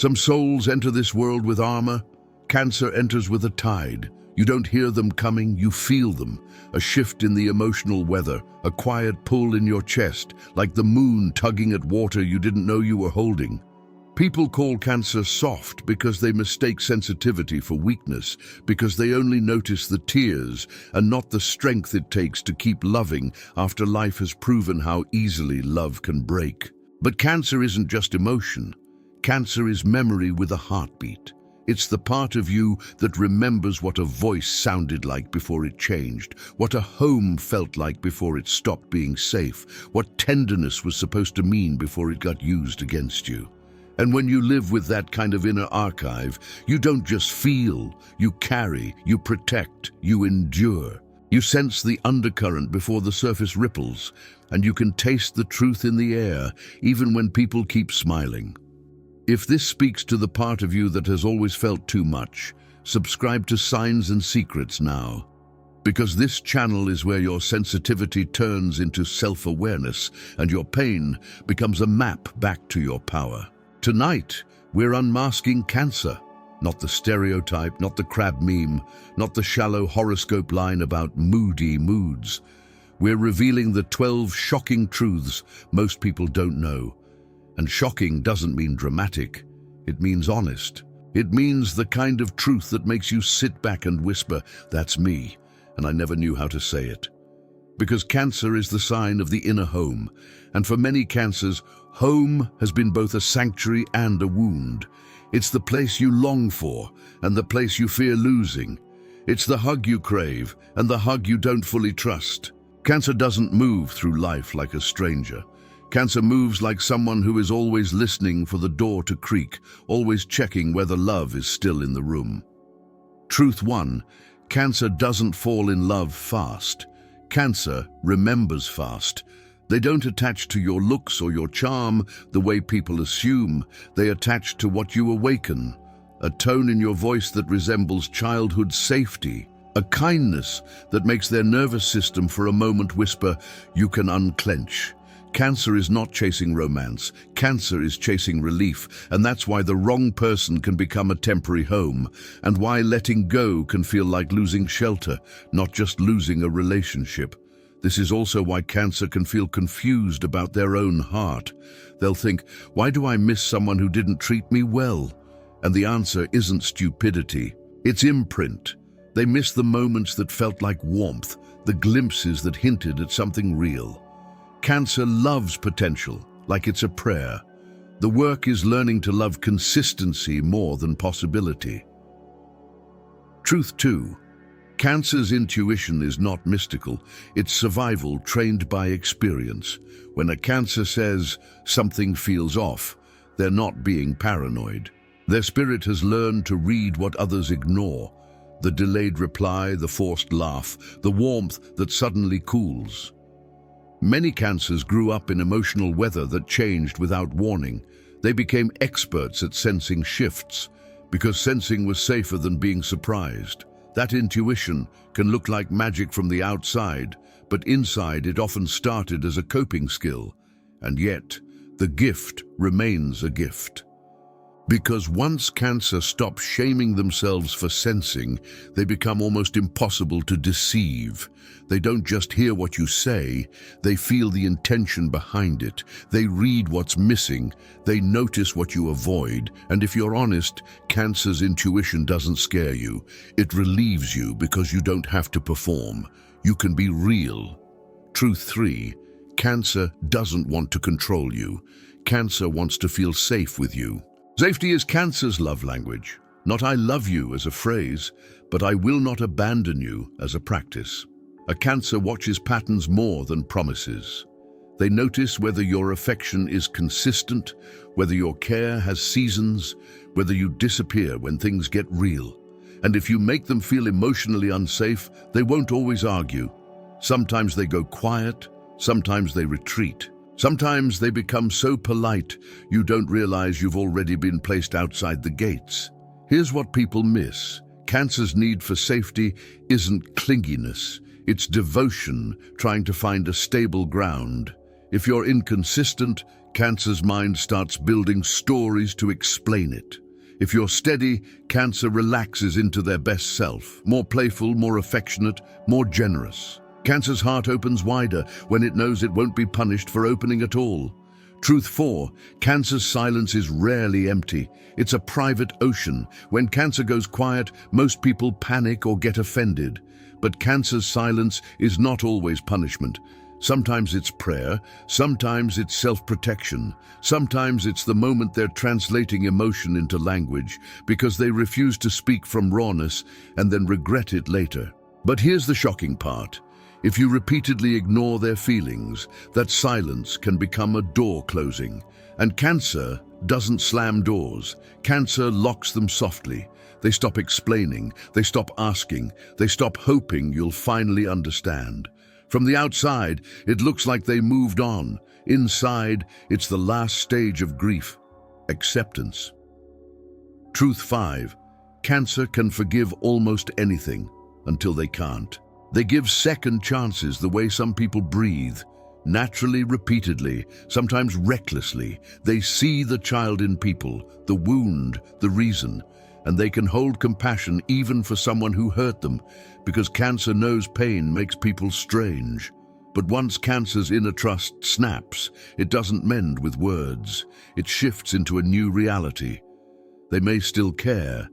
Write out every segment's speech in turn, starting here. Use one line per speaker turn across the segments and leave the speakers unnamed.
Some souls enter this world with armor. Cancer enters with a tide. You don't hear them coming, you feel them. A shift in the emotional weather, a quiet pull in your chest, like the moon tugging at water you didn't know you were holding. People call Cancer soft because they mistake sensitivity for weakness, because they only notice the tears and not the strength it takes to keep loving after life has proven how easily love can break. But Cancer isn't just emotion. Cancer is memory with a heartbeat. It's the part of you that remembers what a voice sounded like before it changed, what a home felt like before it stopped being safe, what tenderness was supposed to mean before it got used against you. And when you live with that kind of inner archive, you don't just feel, you carry, you protect, you endure. You sense the undercurrent before the surface ripples, and you can taste the truth in the air, even when people keep smiling. If this speaks to the part of you that has always felt too much, subscribe to Signs and Secrets now. Because this channel is where your sensitivity turns into self-awareness and your pain becomes a map back to your power. Tonight, we're unmasking Cancer. Not the stereotype, not the crab meme, not the shallow horoscope line about moody moods. We're revealing the 12 shocking truths most people don't know. And shocking doesn't mean dramatic. It means honest. It means the kind of truth that makes you sit back and whisper, "That's me, and I never knew how to say it." Because Cancer is the sign of the inner home, and for many Cancers, home has been both a sanctuary and a wound. It's the place you long for, and the place you fear losing. It's the hug you crave, and the hug you don't fully trust. Cancer doesn't move through life like a stranger. Cancer moves like someone who is always listening for the door to creak, always checking whether love is still in the room. Truth 1. Cancer doesn't fall in love fast. Cancer remembers fast. They don't attach to your looks or your charm the way people assume. They attach to what you awaken. A tone in your voice that resembles childhood safety. A kindness that makes their nervous system for a moment whisper, "You can unclench." Cancer is not chasing romance. Cancer is chasing relief, and that's why the wrong person can become a temporary home, and why letting go can feel like losing shelter, not just losing a relationship. This is also why Cancer can feel confused about their own heart. They'll think, "Why do I miss someone who didn't treat me well?" And the answer isn't stupidity, it's imprint. They miss the moments that felt like warmth, the glimpses that hinted at something real. Cancer loves potential, like it's a prayer. The work is learning to love consistency more than possibility. Truth 2. Cancer's intuition is not mystical, it's survival trained by experience. When a Cancer says something feels off, they're not being paranoid. Their spirit has learned to read what others ignore. The delayed reply, the forced laugh, the warmth that suddenly cools. Many Cancers grew up in emotional weather that changed without warning. They became experts at sensing shifts, because sensing was safer than being surprised. That intuition can look like magic from the outside, but inside it often started as a coping skill. And yet, the gift remains a gift. Because once Cancer stops shaming themselves for sensing, they become almost impossible to deceive. They don't just hear what you say, they feel the intention behind it. They read what's missing, they notice what you avoid, and if you're honest, Cancer's intuition doesn't scare you. It relieves you because you don't have to perform. You can be real. Truth 3. Cancer doesn't want to control you. Cancer wants to feel safe with you. Safety is Cancer's love language. Not "I love you" as a phrase, but "I will not abandon you" as a practice. A Cancer watches patterns more than promises. They notice whether your affection is consistent, whether your care has seasons, whether you disappear when things get real. And if you make them feel emotionally unsafe, they won't always argue. Sometimes they go quiet, sometimes they retreat. Sometimes they become so polite you don't realize you've already been placed outside the gates. Here's what people miss. Cancer's need for safety isn't clinginess. It's devotion, trying to find a stable ground. If you're inconsistent, Cancer's mind starts building stories to explain it. If you're steady, Cancer relaxes into their best self, more playful, more affectionate, more generous. Cancer's heart opens wider when it knows it won't be punished for opening at all. Truth 4. Cancer's silence is rarely empty. It's a private ocean. When Cancer goes quiet, most people panic or get offended. But Cancer's silence is not always punishment. Sometimes it's prayer, sometimes it's self-protection, sometimes it's the moment they're translating emotion into language because they refuse to speak from rawness and then regret it later. But here's the shocking part. If you repeatedly ignore their feelings, that silence can become a door closing. And Cancer doesn't slam doors. Cancer locks them softly. They stop explaining, they stop asking, they stop hoping you'll finally understand. From the outside, it looks like they moved on. Inside, it's the last stage of grief, acceptance. Truth 5. Cancer can forgive almost anything until they can't. They give second chances the way some people breathe. Naturally, repeatedly, sometimes recklessly, they see the child in people, the wound, the reason, and they can hold compassion even for someone who hurt them, because Cancer knows pain makes people strange. But once Cancer's inner trust snaps, it doesn't mend with words. It shifts into a new reality. They may still care,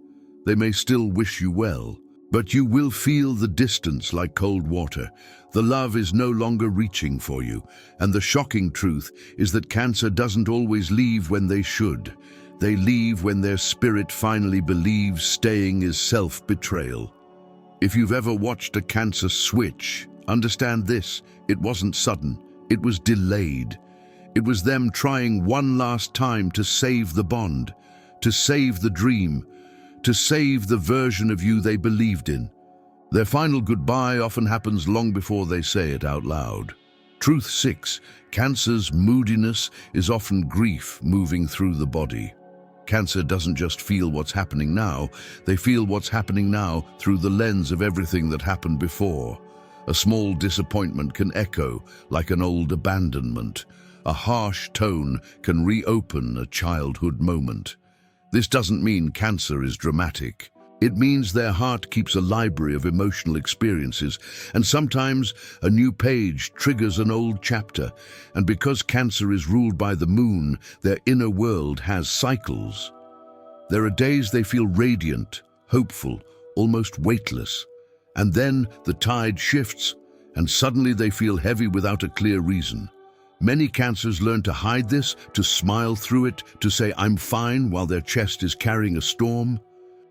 they may still wish you well, but you will feel the distance like cold water. The love is no longer reaching for you, and the shocking truth is that Cancer doesn't always leave when they should. They leave when their spirit finally believes staying is self-betrayal. If you've ever watched a Cancer switch, understand this: it wasn't sudden, it was delayed. It was them trying one last time to save the bond, to save the dream, to save the version of you they believed in. Their final goodbye often happens long before they say it out loud. Truth 6. Cancer's moodiness is often grief moving through the body. Cancer doesn't just feel what's happening now, they feel what's happening now through the lens of everything that happened before. A small disappointment can echo like an old abandonment. A harsh tone can reopen a childhood moment. This doesn't mean Cancer is dramatic. It means their heart keeps a library of emotional experiences, and sometimes a new page triggers an old chapter. And because Cancer is ruled by the moon, their inner world has cycles. There are days they feel radiant, hopeful, almost weightless. And then the tide shifts, and suddenly they feel heavy without a clear reason. Many Cancers learn to hide this, to smile through it, to say "I'm fine" while their chest is carrying a storm.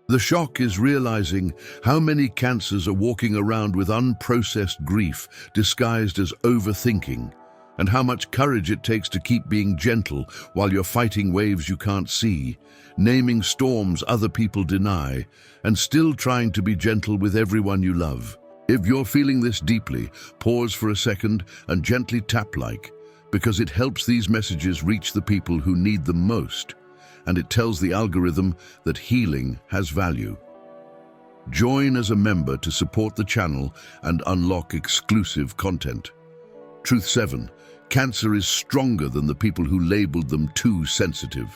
The shock is realizing how many Cancers are walking around with unprocessed grief disguised as overthinking, and how much courage it takes to keep being gentle while you're fighting waves you can't see, naming storms other people deny, and still trying to be gentle with everyone you love. If you're feeling this deeply, pause for a second and gently tap like, because it helps these messages reach the people who need them most. And it tells the algorithm that healing has value. Join as a member to support the channel and unlock exclusive content. Truth 7. Cancer is stronger than the people who labeled them too sensitive.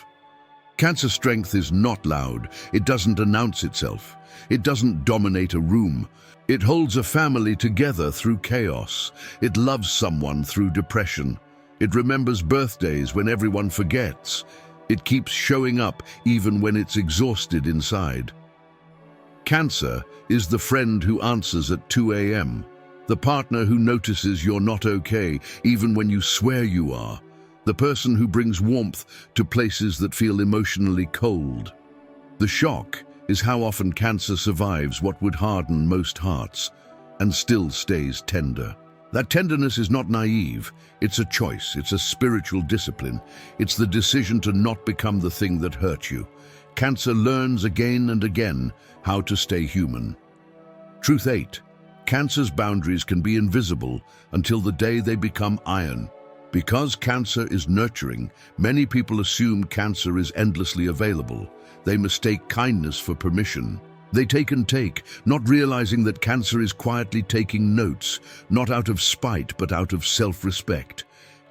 Cancer's strength is not loud. It doesn't announce itself. It doesn't dominate a room. It holds a family together through chaos. It loves someone through depression. It remembers birthdays when everyone forgets. It keeps showing up even when it's exhausted inside. Cancer is the friend who answers at 2 a.m., the partner who notices you're not okay even when you swear you are, the person who brings warmth to places that feel emotionally cold. The shock is how often Cancer survives what would harden most hearts and still stays tender. That tenderness is not naive. It's a choice. It's a spiritual discipline. It's the decision to not become the thing that hurt you. Cancer learns again and again how to stay human. Truth 8. Cancer's boundaries can be invisible until the day they become iron. Because Cancer is nurturing, many people assume Cancer is endlessly available. They mistake kindness for permission. They take and take, not realizing that Cancer is quietly taking notes, not out of spite but out of self-respect.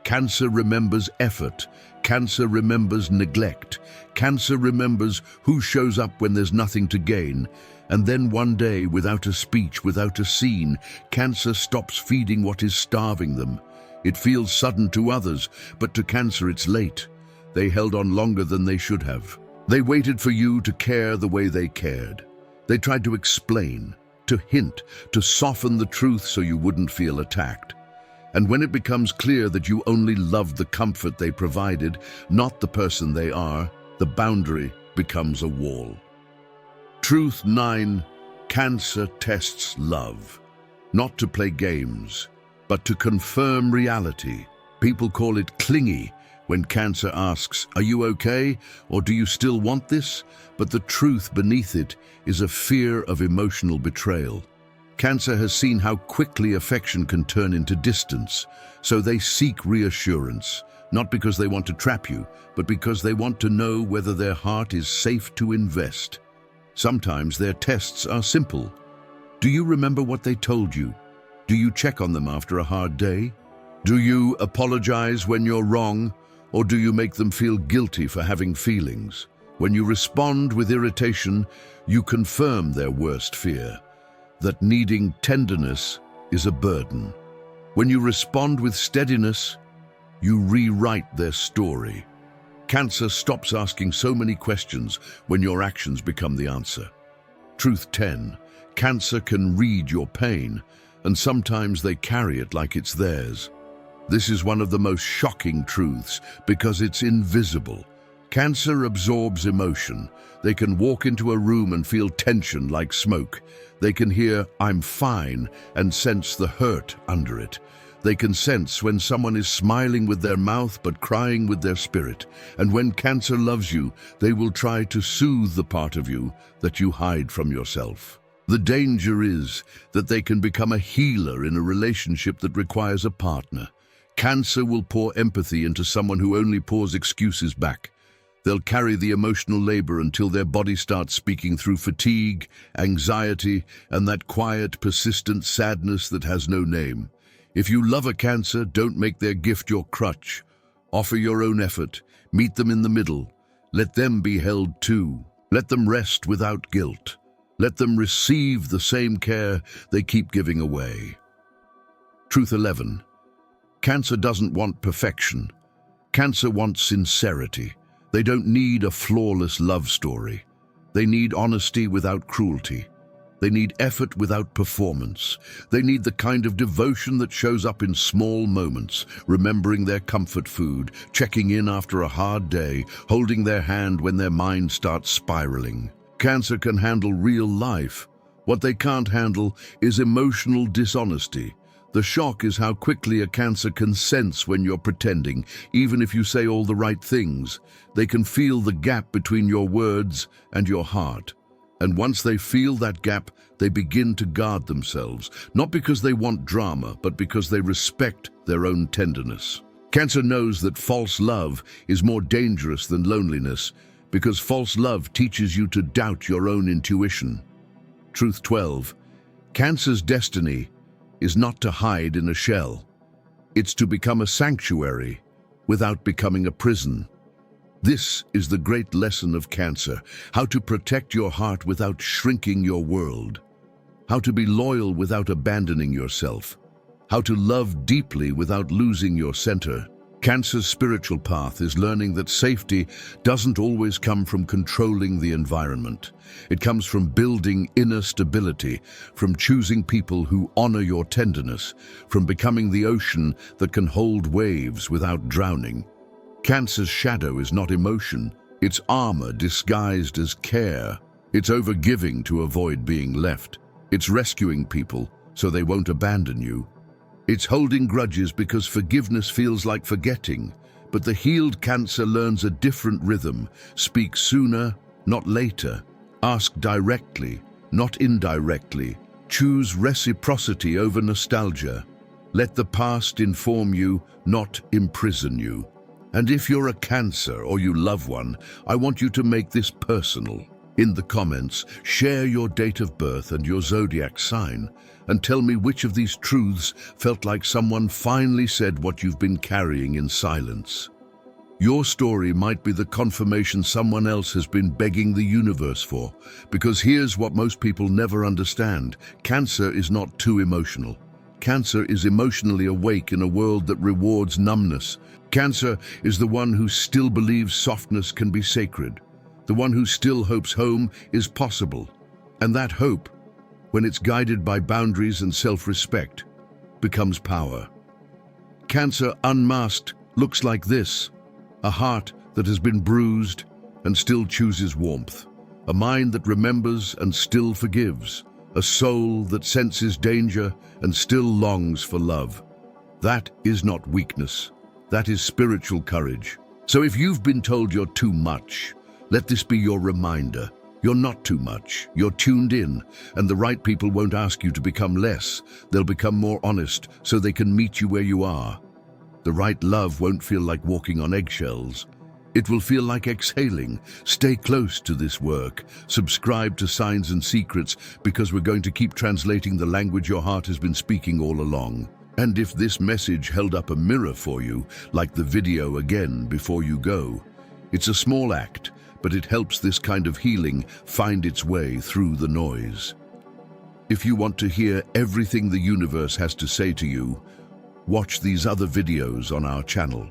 Cancer remembers effort. Cancer remembers neglect. Cancer remembers who shows up when there's nothing to gain. And then one day, without a speech, without a scene, Cancer stops feeding what is starving them. It feels sudden to others, but to Cancer it's late. They held on longer than they should have. They waited for you to care the way they cared. They tried to explain, to hint, to soften the truth so you wouldn't feel attacked. And when it becomes clear that you only loved the comfort they provided, not the person they are, the boundary becomes a wall. Truth 9. Cancer tests love. Not to play games, but to confirm reality. People call it clingy when Cancer asks, "Are you okay? Or do you still want this?" But the truth beneath it is a fear of emotional betrayal. Cancer has seen how quickly affection can turn into distance, so they seek reassurance, not because they want to trap you, but because they want to know whether their heart is safe to invest. Sometimes their tests are simple. Do you remember what they told you? Do you check on them after a hard day? Do you apologize when you're wrong, or do you make them feel guilty for having feelings? When you respond with irritation, you confirm their worst fear, that needing tenderness is a burden. When you respond with steadiness, you rewrite their story. Cancer stops asking so many questions when your actions become the answer. Truth 10. Cancer can read your pain, and sometimes they carry it like it's theirs. This is one of the most shocking truths because it's invisible. Cancer absorbs emotion. They can walk into a room and feel tension like smoke. They can hear, "I'm fine," and sense the hurt under it. They can sense when someone is smiling with their mouth but crying with their spirit. And when Cancer loves you, they will try to soothe the part of you that you hide from yourself. The danger is that they can become a healer in a relationship that requires a partner. Cancer will pour empathy into someone who only pours excuses back. They'll carry the emotional labor until their body starts speaking through fatigue, anxiety, and that quiet, persistent sadness that has no name. If you love a Cancer, don't make their gift your crutch. Offer your own effort. Meet them in the middle. Let them be held too. Let them rest without guilt. Let them receive the same care they keep giving away. Truth 11. Cancer doesn't want perfection. Cancer wants sincerity. They don't need a flawless love story. They need honesty without cruelty. They need effort without performance. They need the kind of devotion that shows up in small moments, remembering their comfort food, checking in after a hard day, holding their hand when their mind starts spiraling. Cancer can handle real life. What they can't handle is emotional dishonesty. The shock is how quickly a Cancer can sense when you're pretending, even if you say all the right things. They can feel the gap between your words and your heart. And once they feel that gap, they begin to guard themselves, not because they want drama, but because they respect their own tenderness. Cancer knows that false love is more dangerous than loneliness, because false love teaches you to doubt your own intuition. Truth 12. Cancer's destiny is not to hide in a shell. It's to become a sanctuary without becoming a prison. This is the great lesson of Cancer, how to protect your heart without shrinking your world, how to be loyal without abandoning yourself, how to love deeply without losing your center. Cancer's spiritual path is learning that safety doesn't always come from controlling the environment. It comes from building inner stability, from choosing people who honor your tenderness, from becoming the ocean that can hold waves without drowning. Cancer's shadow is not emotion, it's armor disguised as care. It's overgiving to avoid being left. It's rescuing people so they won't abandon you. It's holding grudges because forgiveness feels like forgetting. But the healed Cancer learns a different rhythm. Speak sooner, not later. Ask directly, not indirectly. Choose reciprocity over nostalgia. Let the past inform you, not imprison you. And if you're a Cancer or you love one, I want you to make this personal. In the comments, share your date of birth and your zodiac sign, and tell me which of these truths felt like someone finally said what you've been carrying in silence. Your story might be the confirmation someone else has been begging the universe for, because here's what most people never understand. Cancer is not too emotional. Cancer is emotionally awake in a world that rewards numbness. Cancer is the one who still believes softness can be sacred, the one who still hopes home is possible. And that hope, when it's guided by boundaries and self-respect, becomes power. Cancer unmasked looks like this: a heart that has been bruised and still chooses warmth, a mind that remembers and still forgives, a soul that senses danger and still longs for love. That is not weakness, that is spiritual courage. So if you've been told you're too much, let this be your reminder. You're not too much, you're tuned in, and the right people won't ask you to become less. They'll become more honest so they can meet you where you are. The right love won't feel like walking on eggshells. It will feel like exhaling. Stay close to this work. Subscribe to Signs and Secrets, because we're going to keep translating the language your heart has been speaking all along. And if this message held up a mirror for you, like the video again before you go, it's a small act, but it helps this kind of healing find its way through the noise. If you want to hear everything the universe has to say to you, watch these other videos on our channel.